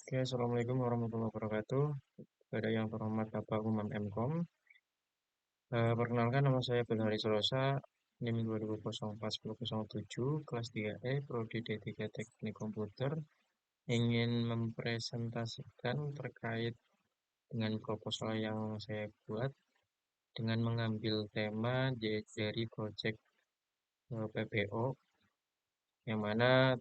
Oke, Assalamualaikum warahmatullahi wabarakatuh. Kepada yang terhormat Bapak Umam MKOM. Perkenalkan nama saya Belhari Solosa, NIM 20041007, kelas 3E, Prodi D3 Teknik Komputer, ingin mempresentasikan terkait dengan proposal yang saya buat dengan mengambil tema dari proyek PPO, yang mana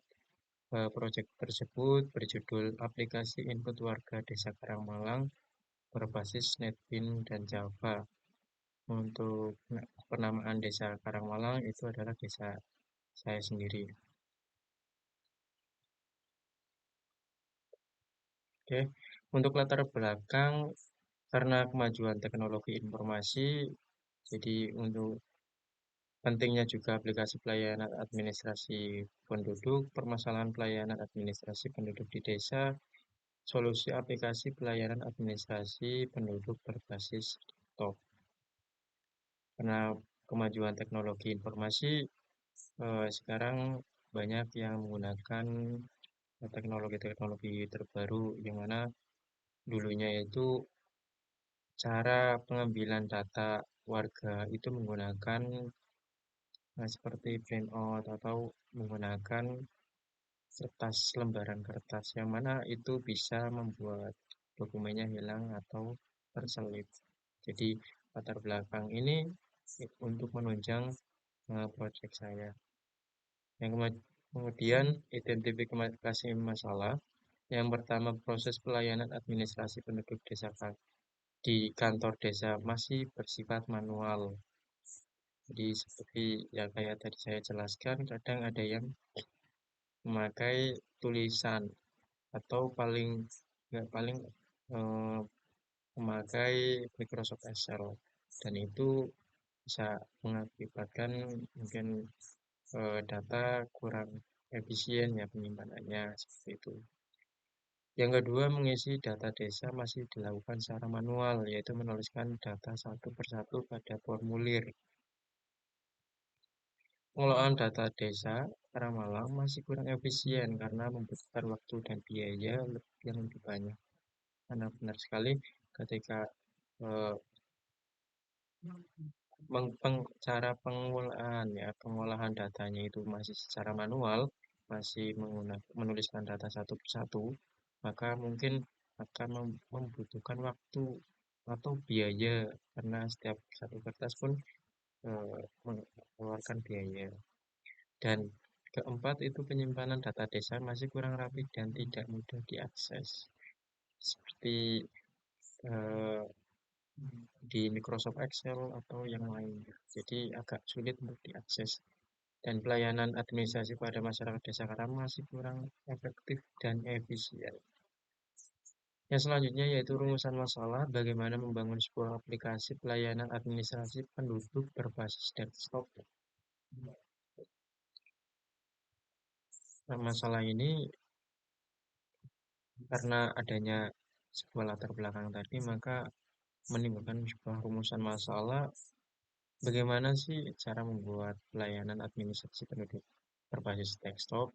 proyek tersebut berjudul Aplikasi Input Warga Desa Karangmalang berbasis NetBeans dan Java. Untuk penamaan desa Karangmalang itu adalah desa saya sendiri. Oke, untuk latar belakang karena kemajuan teknologi informasi, jadi untuk pentingnya juga aplikasi pelayanan administrasi penduduk, permasalahan pelayanan administrasi penduduk di desa, solusi aplikasi pelayanan administrasi penduduk berbasis desktop. Karena kemajuan teknologi informasi, sekarang banyak yang menggunakan teknologi-teknologi terbaru yang mana dulunya itu cara pengambilan data warga itu menggunakan seperti printout atau menggunakan lembaran kertas yang mana itu bisa membuat dokumennya hilang atau terselip. Jadi latar belakang ini untuk menunjang proyek saya. Yang kemudian identifikasi masalah. Yang pertama, proses pelayanan administrasi penduduk desa di kantor desa masih bersifat manual. Jadi seperti yang kayak tadi saya jelaskan, kadang ada yang memakai tulisan atau paling eh, memakai Microsoft Excel dan itu bisa mengakibatkan mungkin data kurang efisien ya penyimpanannya seperti itu. Yang kedua, mengisi data desa masih dilakukan secara manual, yaitu menuliskan data satu persatu pada formulir. Pengelolaan data desa Karangmalang masih kurang efisien karena membutuhkan waktu dan biaya yang lebih banyak. Karena benar sekali ketika eh, cara pengolahan datanya itu masih secara manual, masih menuliskan data satu persatu, maka mungkin akan membutuhkan waktu atau biaya karena setiap satu kertas pun mengeluarkan biaya. Dan keempat itu penyimpanan data desa masih kurang rapi dan tidak mudah diakses. Seperti eh, di Microsoft Excel atau yang lainnya. Jadi agak sulit untuk diakses. Dan pelayanan administrasi pada masyarakat desa Karam masih kurang efektif dan efisien. Yang selanjutnya yaitu rumusan masalah bagaimana membangun sebuah aplikasi pelayanan administrasi penduduk berbasis desktop. Nah, masalah ini karena adanya sebuah latar belakang tadi maka menimbulkan sebuah rumusan masalah bagaimana sih cara membuat pelayanan administrasi penduduk berbasis desktop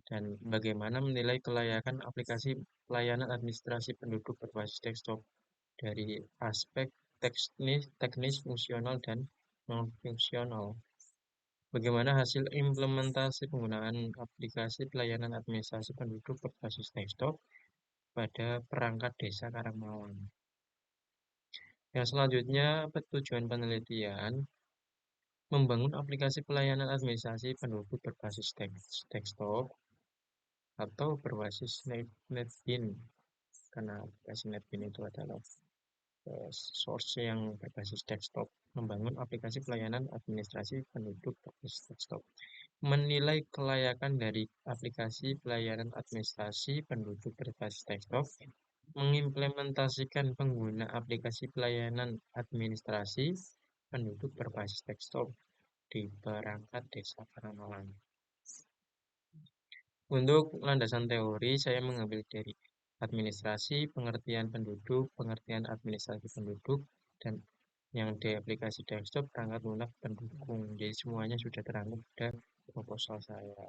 dan bagaimana menilai kelayakan aplikasi pelayanan administrasi penduduk berbasis desktop dari aspek teknis, fungsional, dan non-fungsional. Bagaimana hasil implementasi penggunaan aplikasi pelayanan administrasi penduduk berbasis desktop pada perangkat desa Karangmalang. Yang selanjutnya, tujuan penelitian membangun aplikasi pelayanan administrasi penduduk berbasis desktop atau berbasis NetBeans karena aplikasi NetBeans itu adalah source yang berbasis desktop, membangun aplikasi pelayanan administrasi penduduk berbasis desktop, menilai kelayakan dari aplikasi pelayanan administrasi penduduk berbasis desktop, mengimplementasikan pengguna aplikasi pelayanan administrasi penduduk berbasis desktop di perangkat desa Karangmalang. Untuk landasan teori, saya mengambil dari administrasi, pengertian penduduk, pengertian administrasi penduduk, dan yang di aplikasi desktop perangkat lunak pendukung. Jadi semuanya sudah terangkum pada proposal saya.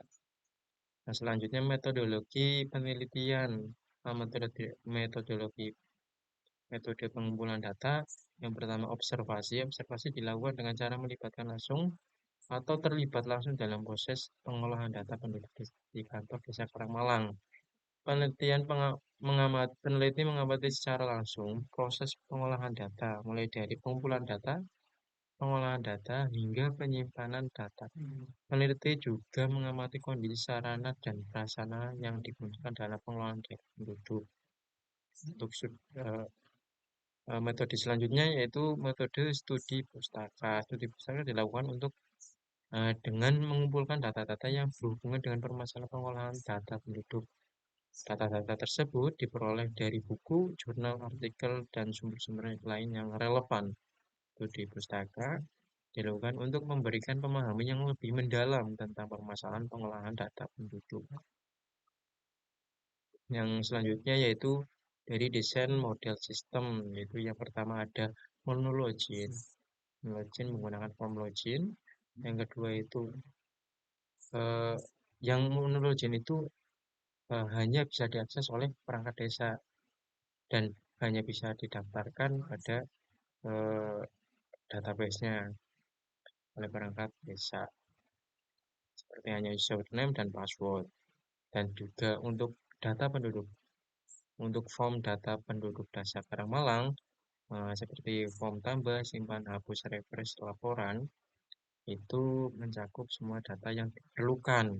Nah, selanjutnya metodologi penelitian. metodologi metode pengumpulan data. Yang pertama observasi. Observasi dilakukan dengan cara melibatkan langsung atau terlibat langsung dalam proses pengolahan data penduduk di kantor Desa Karangmalang. Peneliti mengamati secara langsung proses pengolahan data, mulai dari pengumpulan data, pengolahan data, hingga penyimpanan data. Peneliti juga mengamati kondisi sarana dan prasarana yang digunakan dalam pengelolaan data penduduk. Untuk metode selanjutnya yaitu metode studi pustaka. Studi pustaka dilakukan dengan mengumpulkan data-data yang berhubungan dengan permasalahan pengolahan data penduduk. Data-data tersebut diperoleh dari buku, jurnal, artikel, dan sumber-sumber lain yang relevan. Studi pustaka dilakukan untuk memberikan pemahaman yang lebih mendalam tentang permasalahan pengolahan data penduduk. Yang selanjutnya yaitu dari desain model sistem, yaitu yang pertama ada monologin. Monologin menggunakan form login. Yang kedua itu eh, yang monologin itu hanya bisa diakses oleh perangkat desa dan hanya bisa didaftarkan pada eh, database-nya oleh perangkat desa seperti hanya username dan password. Dan juga untuk data penduduk, untuk form data penduduk Desa Karangmalang seperti form tambah, simpan, hapus, refresh, laporan itu mencakup semua data yang diperlukan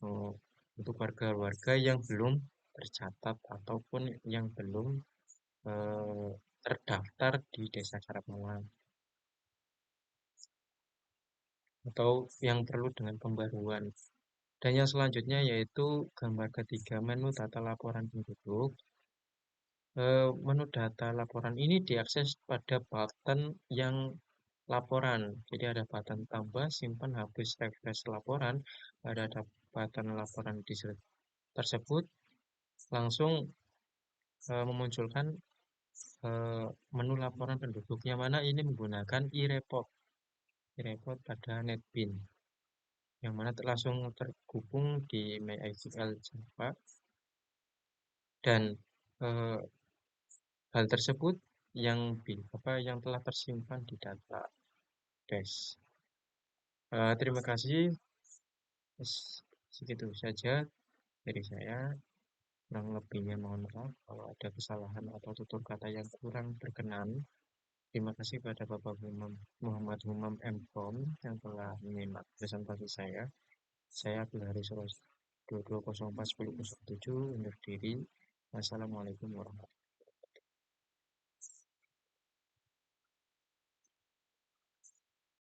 eh, untuk warga-warga yang belum tercatat ataupun yang belum eh, terdaftar di Desa Karangmalang atau yang perlu dengan pembaruan. Dan yang selanjutnya yaitu gambar ketiga menu data laporan penduduk. Menu data laporan ini diakses pada button yang laporan. Jadi ada button tambah, simpan, hapus, refresh laporan. Ada button laporan di tersebut langsung memunculkan menu laporan penduduk yang mana ini menggunakan e-report pada NetBeans yang mana langsung terhubung di MySQL Java dan eh, hal tersebut yang telah tersimpan di database. Terima kasih. Segitu saja dari saya. Kurang lebihnya mohon maaf kalau ada kesalahan atau tutur kata yang kurang berkenan. Terima kasih pada Bapak Muhammad Humam M.Com yang telah menyimak presentasi saya. Saya Abdul Haris 2204 1007 undur diri. Wassalamualaikum warahmatullahi wabarakatuh.